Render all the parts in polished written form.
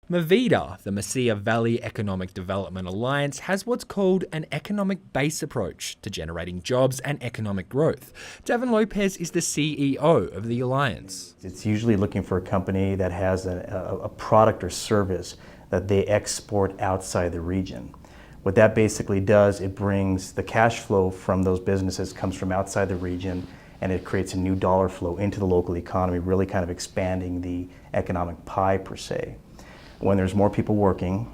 MVEDA, the Mesilla Valley Economic Development Alliance, has what's called an economic base approach to generating jobs and economic growth. Davin Lopez is the CEO of the alliance. It's usually looking for a company that has a product or service that they export outside the region. What that basically does, it brings the cash flow from those businesses comes from outside the region, and it creates a new dollar flow into the local economy, really kind of expanding the economic pie per se. When there's more people working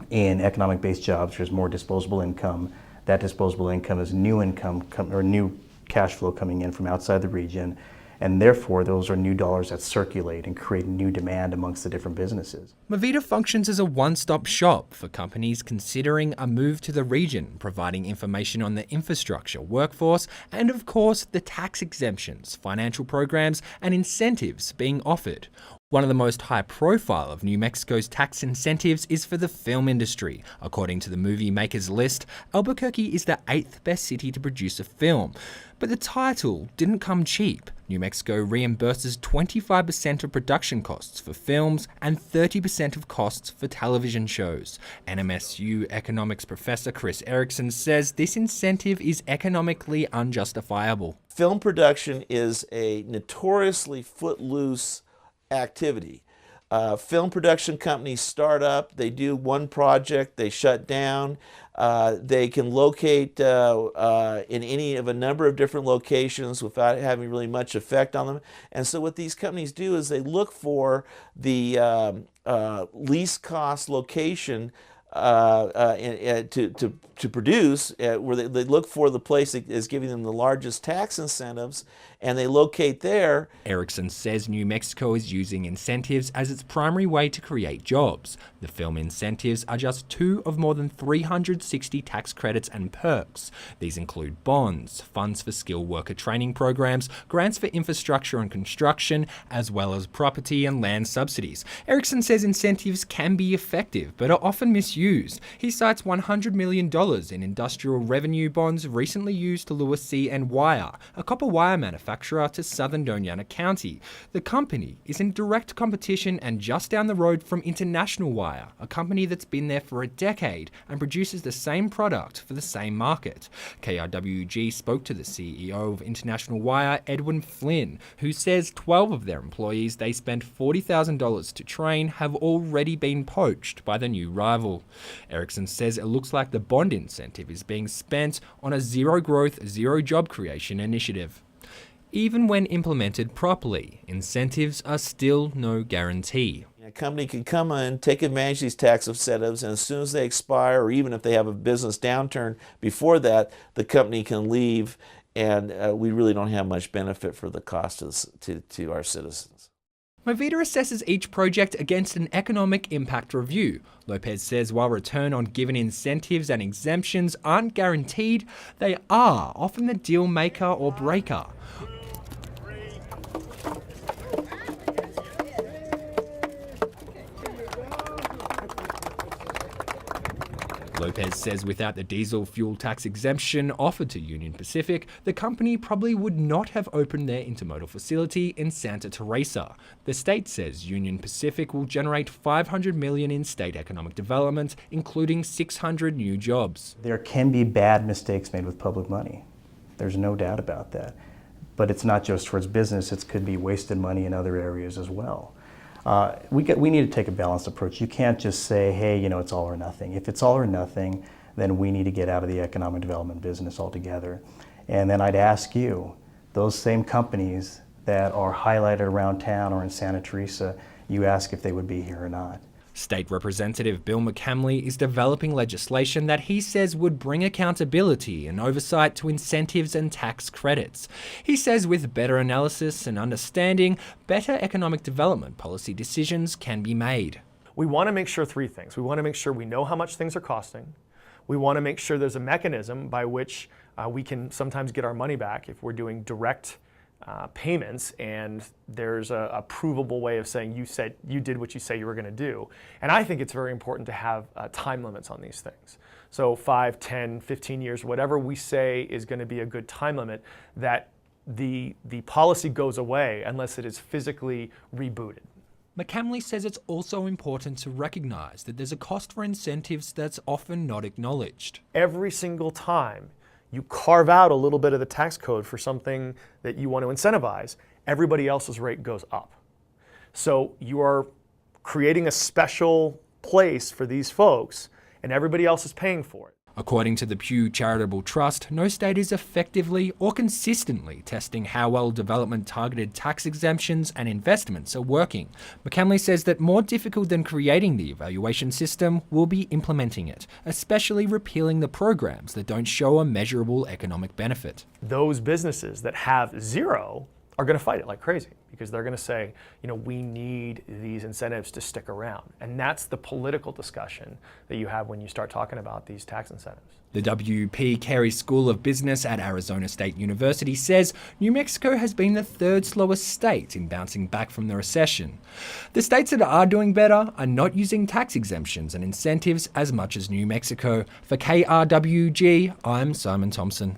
in economic-based jobs, there's more disposable income. That disposable income is new income or new cash flow coming in from outside the region, and therefore those are new dollars that circulate and create new demand amongst the different businesses. MVEDA functions as a one-stop shop for companies considering a move to the region, providing information on the infrastructure, workforce, and of course the tax exemptions, financial programs, and incentives being offered. One of the most high profile of New Mexico's tax incentives is for the film industry. According to the Movie Makers list, Albuquerque is the 8th best city to produce a film. But the title didn't come cheap. New Mexico reimburses 25% of production costs for films and 30% of costs for television shows. NMSU economics professor Chris Erickson says this incentive is economically unjustifiable. Film production is a notoriously footloose activity. Film production companies start up, they do one project, they shut down. They can locate in any of a number of different locations without having really much effect on them. And so what these companies do is they look for the least cost location to produce, where they look for the place that is giving them the largest tax incentives, and they locate there. Erickson says New Mexico is using incentives as its primary way to create jobs. The film incentives are just two of more than 360 tax credits and perks. These include bonds, funds for skilled worker training programs, grants for infrastructure and construction, as well as property and land subsidies. Erickson says incentives can be effective, but are often misused. He cites $100 million in industrial revenue bonds recently used to lure C&Wire, a copper wire manufacturer, to southern Doñana County. The company is in direct competition and just down the road from International Wire, a company that's been there for a decade and produces the same product for the same market. KRWG spoke to the CEO of International Wire, Edwin Flynn, who says 12 of their employees they spent $40,000 to train have already been poached by the new rival. Erickson says it looks like the bond incentive is being spent on a zero growth, zero job creation initiative. Even when implemented properly, incentives are still no guarantee. A company can come in, take advantage of these tax incentives, and as soon as they expire, or even if they have a business downturn before that, the company can leave, and we really don't have much benefit for the cost to our citizens. MVEDA assesses each project against an economic impact review. Lopez says while return on given incentives and exemptions aren't guaranteed, they are often the deal maker or breaker. Lopez says without the diesel fuel tax exemption offered to Union Pacific, the company probably would not have opened their intermodal facility in Santa Teresa. The state says Union Pacific will generate $500 million in state economic development, including 600 new jobs. There can be bad mistakes made with public money. There's no doubt about that. But it's not just towards business, it could be wasted money in other areas as well. We need to take a balanced approach. You can't just say, hey, it's all or nothing. If it's all or nothing, then we need to get out of the economic development business altogether. And then I'd ask you, those same companies that are highlighted around town or in Santa Teresa, you ask if they would be here or not. State Representative Bill McCamley is developing legislation that he says would bring accountability and oversight to incentives and tax credits. He says with better analysis and understanding, better economic development policy decisions can be made. We want to make sure three things. We want to make sure we know how much things are costing. We want to make sure there's a mechanism by which we can sometimes get our money back if we're doing direct payments, and there's a provable way of saying you did what you say you were going to do. And I think it's very important to have time limits on these things. So 5, 10, 15 years, whatever we say is going to be a good time limit, that the policy goes away unless it is physically rebooted. McCamley says it's also important to recognise that there's a cost for incentives that's often not acknowledged. Every single time you carve out a little bit of the tax code for something that you want to incentivize, everybody else's rate goes up. So you are creating a special place for these folks, and everybody else is paying for it. According to the Pew Charitable Trust, no state is effectively or consistently testing how well development-targeted tax exemptions and investments are working. McCamley says that more difficult than creating the evaluation system will be implementing it, especially repealing the programs that don't show a measurable economic benefit. Those businesses that have zero are going to fight it like crazy because they're going to say, we need these incentives to stick around. And that's the political discussion that you have when you start talking about these tax incentives. The W.P. Carey School of Business at Arizona State University says New Mexico has been the third slowest state in bouncing back from the recession. The states that are doing better are not using tax exemptions and incentives as much as New Mexico. For KRWG, I'm Simon Thompson.